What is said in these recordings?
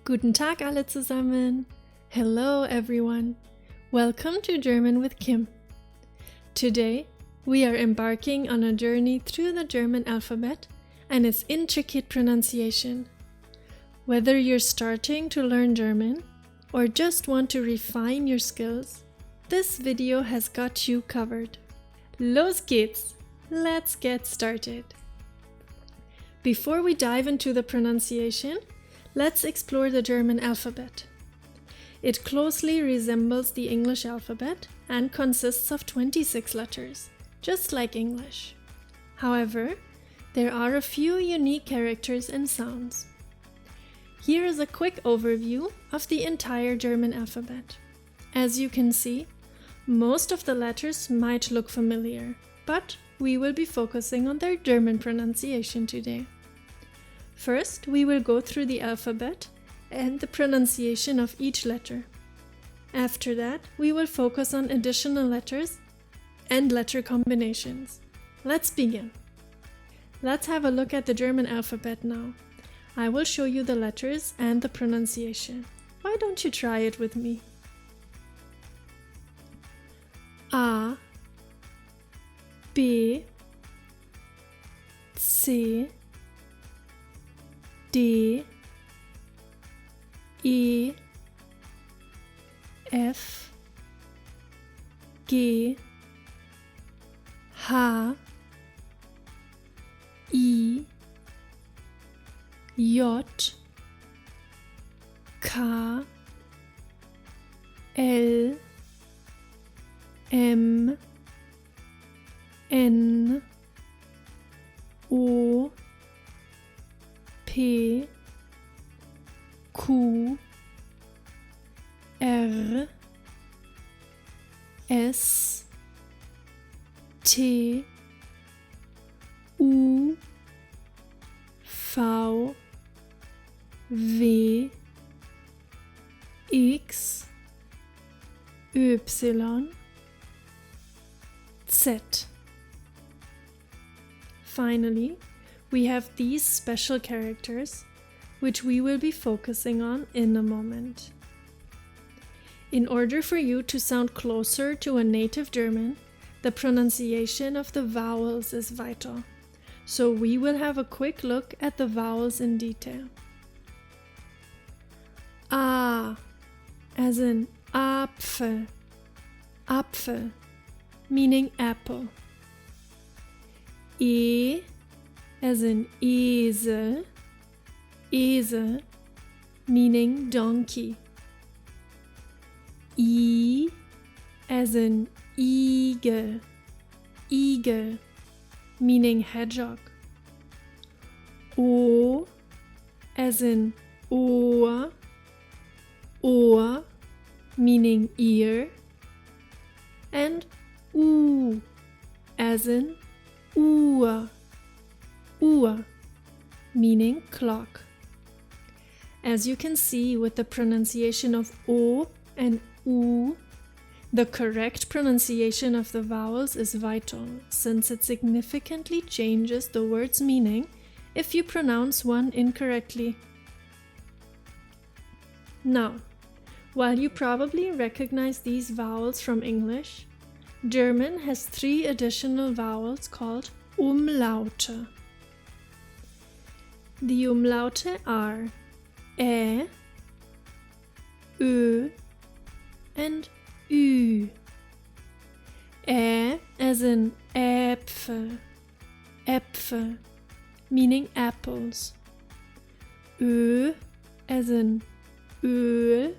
Guten Tag alle zusammen. Hello everyone. Welcome to German with Kim. Today, we are embarking on a journey through the German alphabet and its intricate pronunciation. Whether you're starting to learn German or just want to refine your skills, this video has got you covered. Los geht's! Let's get started. Before we dive into the pronunciation, let's explore the German alphabet. It closely resembles the English alphabet and consists of 26 letters, just like English. However, there are a few unique characters and sounds. Here is a quick overview of the entire German alphabet. As you can see, most of the letters might look familiar, but we will be focusing on their German pronunciation today. First, we will go through the alphabet and the pronunciation of each letter. After that, we will focus on additional letters and letter combinations. Let's begin. Let's have a look at the German alphabet now. I will show you the letters and the pronunciation. Why don't you try it with me? A, B, C, D, E, F, G, H, I, J, K, L, M, N, O, P, Q, R, S, T, U, V, W, X, Y, Z. Finally, we have these special characters, which we will be focusing on in a moment. In order for you to sound closer to a native German, the pronunciation of the vowels is vital. So we will have a quick look at the vowels in detail. A, as in Apfel, Apfel, meaning apple. E, as in Esel, Esel, meaning donkey. I, as in Igel, Eagle, meaning hedgehog. O, as in Ohr, Ohr, meaning ear. And U, as in Uhr, Uhr, meaning clock. As you can see with the pronunciation of O and U, the correct pronunciation of the vowels is vital, since it significantly changes the word's meaning if you pronounce one incorrectly. Now, while you probably recognize these vowels from English, German has 3 additional vowels called Umlaute. The Umlaute are Ä, Ö, and Ü. Ä, as in Äpfel, Äpfel, meaning apples. Ö, as in Öl,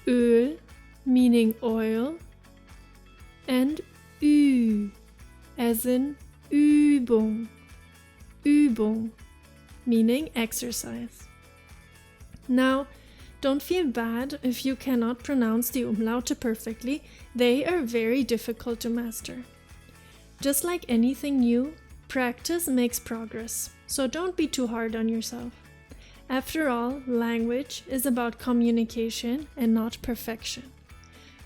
Öl, meaning oil. And Ü, as in Übung, Übung, meaning exercise. Now, don't feel bad if you cannot pronounce the Umlaute perfectly. They are very difficult to master. Just like anything new, practice makes progress, so don't be too hard on yourself. After all, language is about communication and not perfection.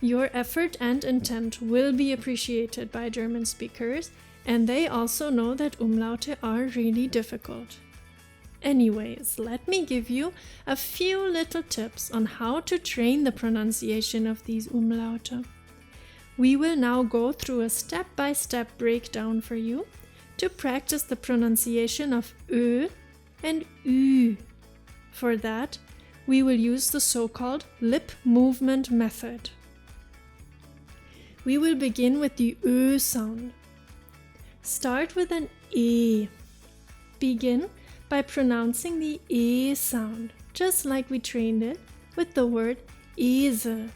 Your effort and intent will be appreciated by German speakers, and they also know that umlaute are really difficult. Anyways, let me give you a few little tips on how to train the pronunciation of these umlaute. We will now go through a step-by-step breakdown for you to practice the pronunciation of Ö and Ü. For that, we will use the so-called lip movement method. We will begin with the Ö sound. Start with an E. Begin by pronouncing the E sound, just like we trained it with the word Esel.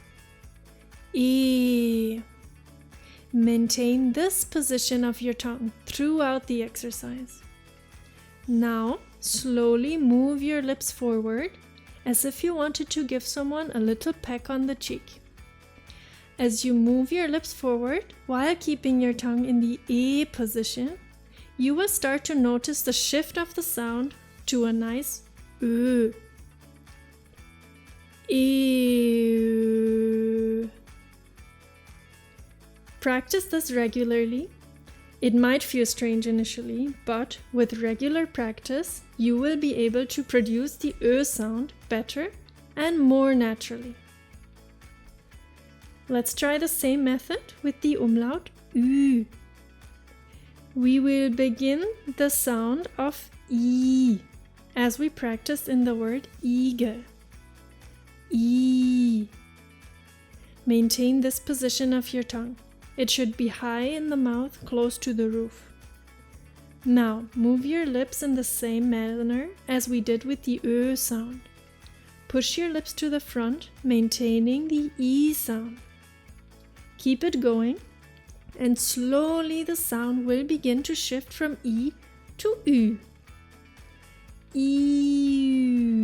E. Maintain this position of your tongue throughout the exercise. Now, slowly move your lips forward as if you wanted to give someone a little peck on the cheek. As you move your lips forward while keeping your tongue in the E position, you will start to notice the shift of the sound to a nice Ö. Ew. Practice this regularly. It might feel strange initially, but with regular practice, you will be able to produce the Ö sound better and more naturally. Let's try the same method with the umlaut Ü. We will begin the sound of I as we practiced in the word Igel. I. Maintain this position of your tongue. It should be high in the mouth, close to the roof. Now, move your lips in the same manner as we did with the Ö sound. Push your lips to the front, maintaining the I sound. Keep it going, and slowly the sound will begin to shift from I to Ü. Ew.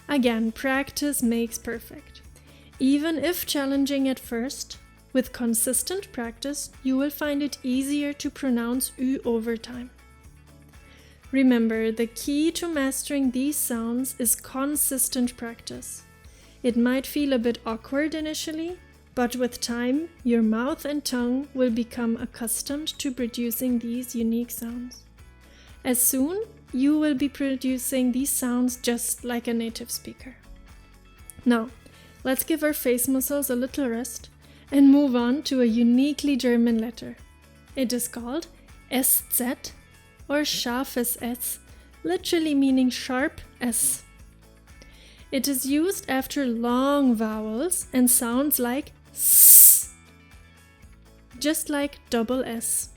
Again, practice makes perfect. Even if challenging at first, with consistent practice, you will find it easier to pronounce Ü over time. Remember, the key to mastering these sounds is consistent practice. It might feel a bit awkward initially, but with time, your mouth and tongue will become accustomed to producing these unique sounds. As soon, you will be producing these sounds just like a native speaker. Now, let's give our face muscles a little rest and move on to a uniquely German letter. It is called SZ or scharfes S, literally meaning sharp S. It is used after long vowels and sounds like S, just like double S.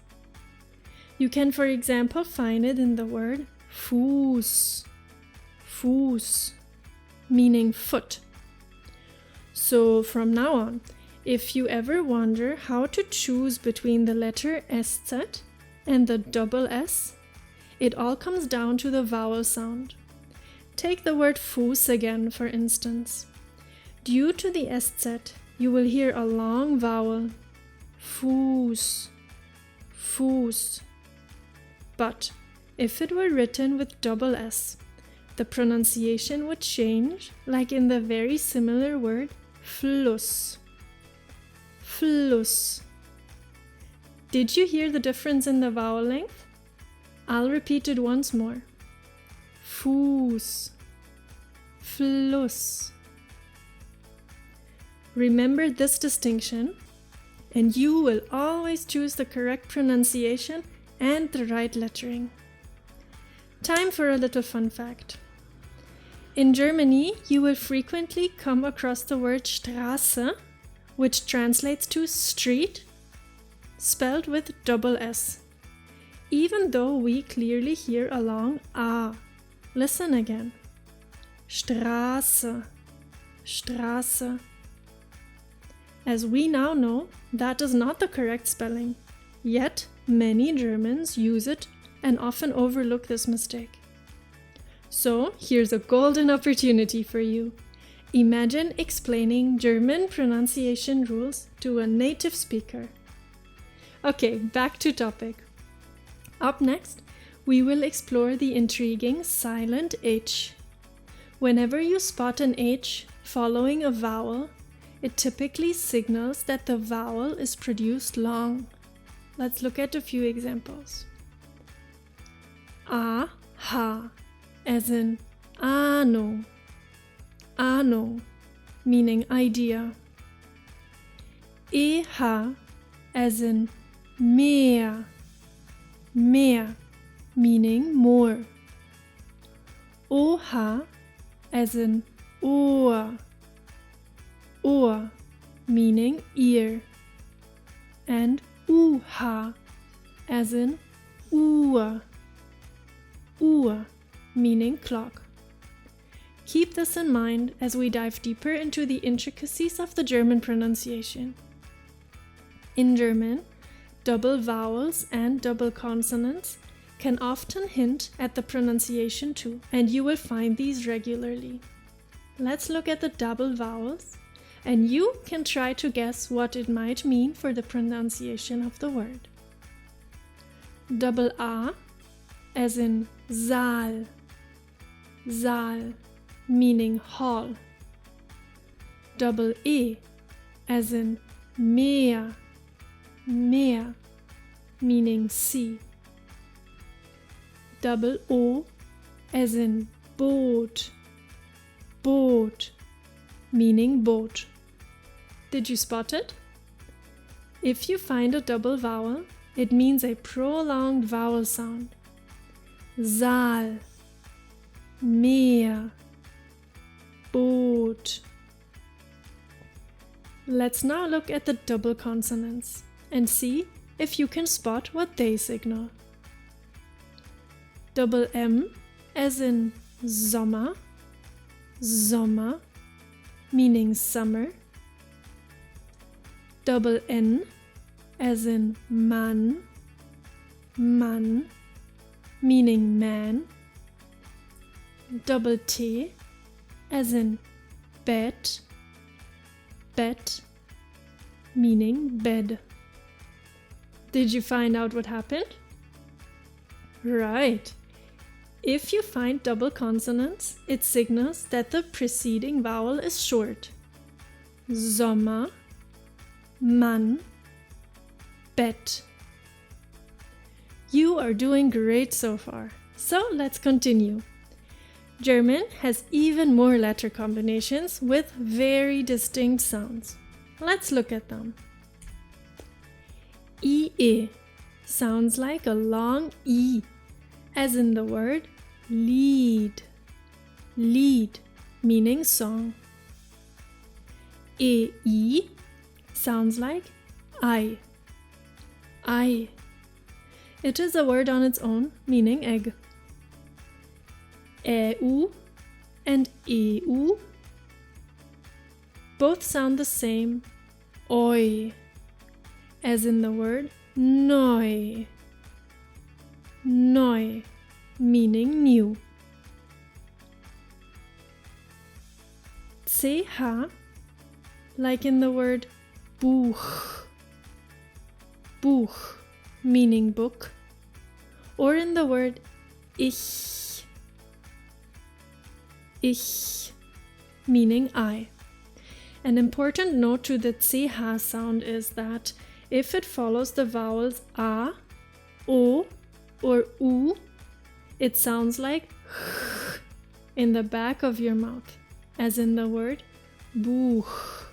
You can, for example, find it in the word Fuß, Fuß, meaning foot. So from now on, if you ever wonder how to choose between the letter SZ and the double S, it all comes down to the vowel sound. Take the word Fuß again, for instance. Due to the SZ, you will hear a long vowel, Fuß, Fuß. But if it were written with double S, the pronunciation would change, like in the very similar word Fluss. Fluss. Did you hear the difference in the vowel length? I'll repeat it once more. Fuß. Fluss. Remember this distinction, and you will always choose the correct pronunciation and the right lettering. Time for a little fun fact. In Germany, you will frequently come across the word Straße, which translates to street, spelled with double S, even though we clearly hear a long A. Listen again. Straße, Straße. As we now know, that is not the correct spelling, yet many Germans use it and often overlook this mistake. So here's a golden opportunity for you. Imagine explaining German pronunciation rules to a native speaker. Okay, back to topic. Up next, we will explore the intriguing silent H. Whenever you spot an H following a vowel, it typically signals that the vowel is produced long. Let's look at a few examples. A ha, as in ano. Ano, meaning idea. Ha, as in mehr. Mehr, meaning more. Ha, as in ohr. Ohr, meaning ear. And ha, as in Uhr. Uhr, meaning clock. Keep this in mind as we dive deeper into the intricacies of the German pronunciation. In German, double vowels and double consonants can often hint at the pronunciation too, and you will find these regularly. Let's look at the double vowels, and you can try to guess what it might mean for the pronunciation of the word. Double A, as in Saal. Saal, meaning hall. Double E, as in Meer. Meer, meaning sea. Double O, as in Boot. Boot, meaning boat. Did you spot it? If you find a double vowel, it means a prolonged vowel sound. Saal, Meer, Boot. Let's now look at the double consonants and see if you can spot what they signal. Double M, as in Sommer. Sommer, meaning summer. Double N, as in Mann. Mann, meaning man. Double T, as in bed. Bed, meaning bed. Did you find out what happened? Right. If you find double consonants, it signals that the preceding vowel is short. Sommer, Mann, Bett. You are doing great so far. So let's continue. German has even more letter combinations with very distinct sounds. Let's look at them. IE sounds like a long E, as in the word Lied. Lied, meaning song. EI sounds like I. I. It is a word on its own, meaning egg. EU and EU both sound the same, oi, as in the word neu. Neu, meaning new. CH, like in the word Buch. Buch, meaning book, or in the word Ich. Ich, meaning I. An important note to the CH sound is that if it follows the vowels A, O, or U, it sounds like in the back of your mouth, as in the word Buch.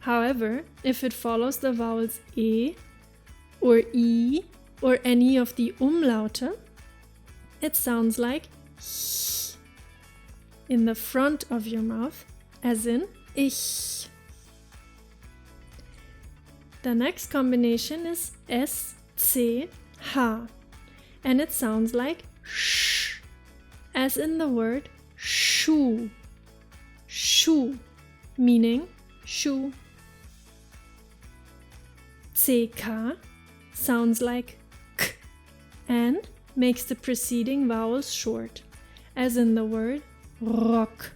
However, if it follows the vowels E, or I, or any of the Umlaute, it sounds like in the front of your mouth, as in ich. The next combination is SCH, and it sounds like sh, as in the word shoe. Shoe, meaning shoe. CK sounds like k and makes the preceding vowels short, as in the word rock.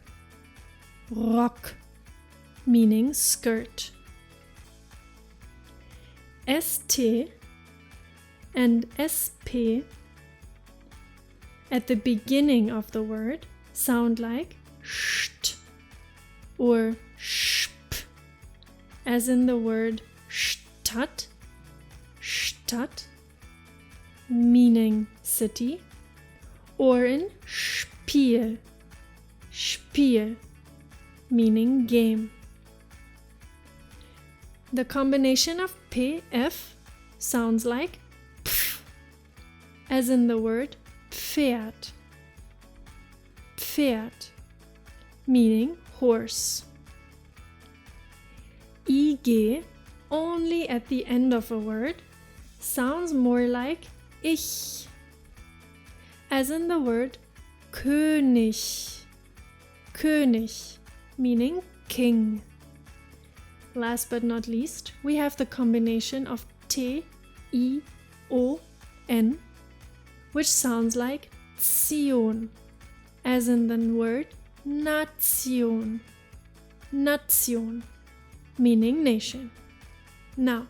Rock, meaning skirt. ST and SP at the beginning of the word sound like st or sp, as in the word Stadt. Stadt, meaning city, or in Spiel, Spiel, meaning game. The combination of P, F sounds like pf, as in the word Pferd, Pferd, meaning horse. IG, only at the end of a word, sounds more like ich, as in the word König, König, meaning king. Last but not least, we have the combination of T, I, O, N, which sounds like Zion, as in the word Nation, Nation, meaning nation. Now,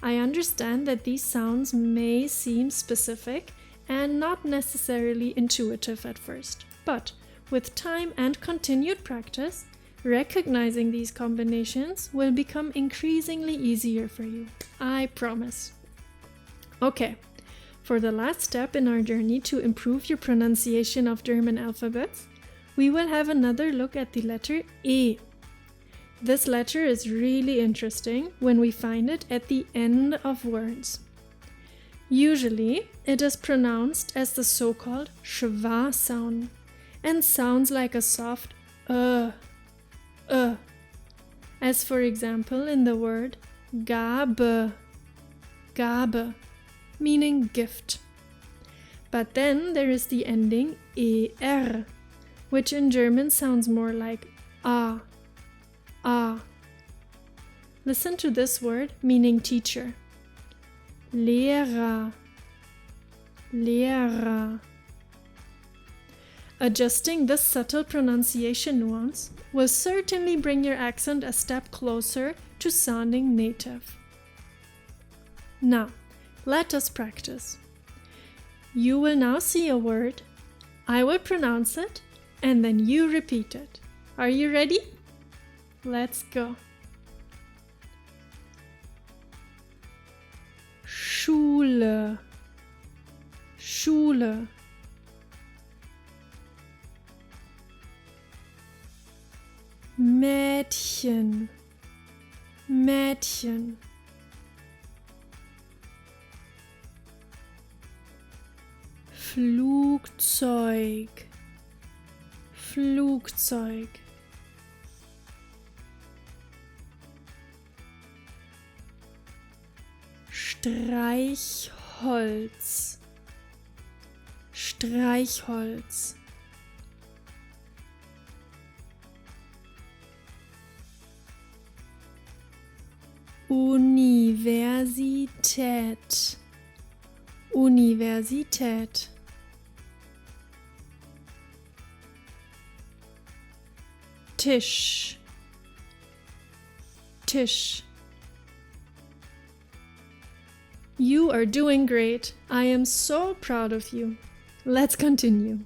I understand that these sounds may seem specific and not necessarily intuitive at first, but with time and continued practice, recognizing these combinations will become increasingly easier for you. I promise. Okay, for the last step in our journey to improve your pronunciation of German alphabets, we will have another look at the letter E. This letter is really interesting when we find it at the end of words. Usually, it is pronounced as the so-called schwa sound and sounds like a soft as for example in the word Gabe, Gabe, meaning gift. But then there is the ending er, which in German sounds more like a, a. Listen to this word meaning teacher. Lehrer, Lehrer. Adjusting this subtle pronunciation nuance will certainly bring your accent a step closer to sounding native. Now, let us practice. You will now see a word, I will pronounce it, and then you repeat it. Are you ready? Let's go. Schule, Schule. Mädchen, Mädchen. Flugzeug, Flugzeug. Streichholz, Streichholz. Universität, Universität. Tisch, Tisch. You are doing great. I am so proud of you. Let's continue.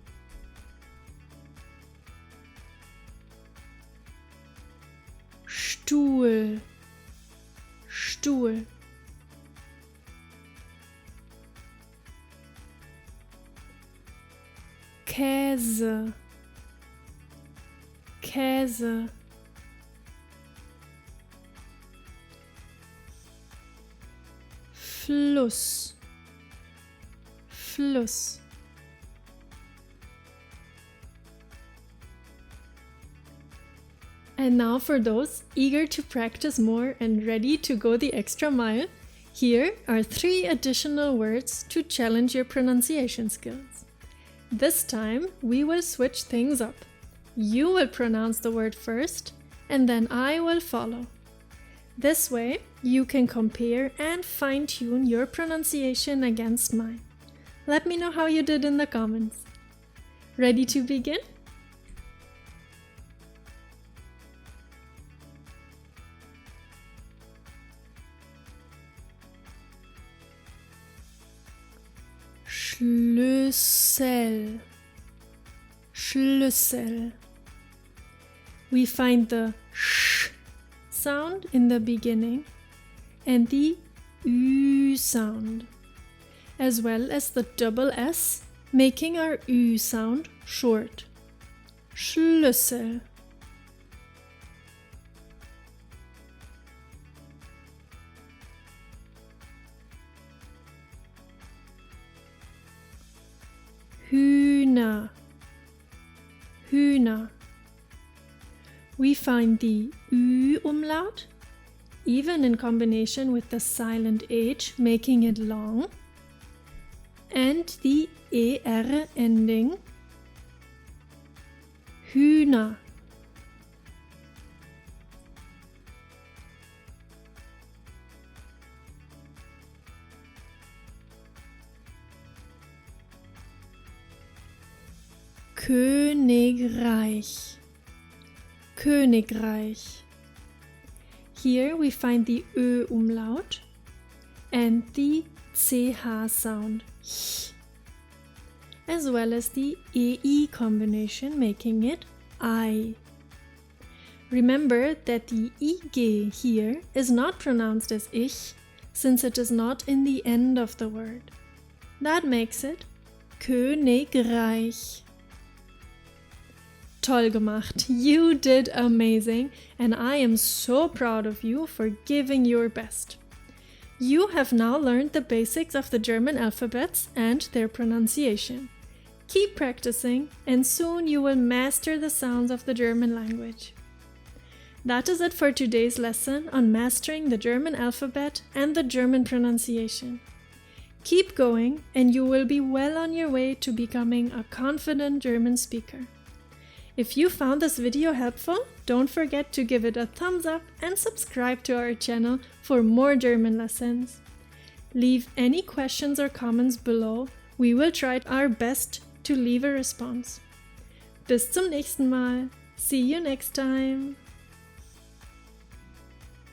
Stuhl, Stuhl. Käse, Käse. Fluss, Fluss. And now for those eager to practice more and ready to go the extra mile, here are 3 additional words to challenge your pronunciation skills. This time we will switch things up. You will pronounce the word first, and then I will follow. This way, you can compare and fine-tune your pronunciation against mine. Let me know how you did in the comments. Ready to begin? Schlüssel, Schlüssel. We find the sh sound in the beginning and the ü sound, as well as the double S making our Ü sound short. Schlüssel. Hühner. Hühner. We find the Ü umlaut, even in combination with the silent H, making it long, and the ER ending. Hühner. Königreich. Königreich. Here we find the Ö umlaut and the CH sound, as well as the EI combination, making it I. Remember that the IG here is not pronounced as ich, since it is not in the end of the word. That makes it Königreich. Toll gemacht! You did amazing, and I am so proud of you for giving your best. You have now learned the basics of the German alphabets and their pronunciation. Keep practicing, and soon you will master the sounds of the German language. That is it for today's lesson on mastering the German alphabet and the German pronunciation. Keep going, and you will be well on your way to becoming a confident German speaker. If you found this video helpful, don't forget to give it a thumbs up and subscribe to our channel for more German lessons. Leave any questions or comments below. We will try our best to leave a response. Bis zum nächsten Mal. See you next time.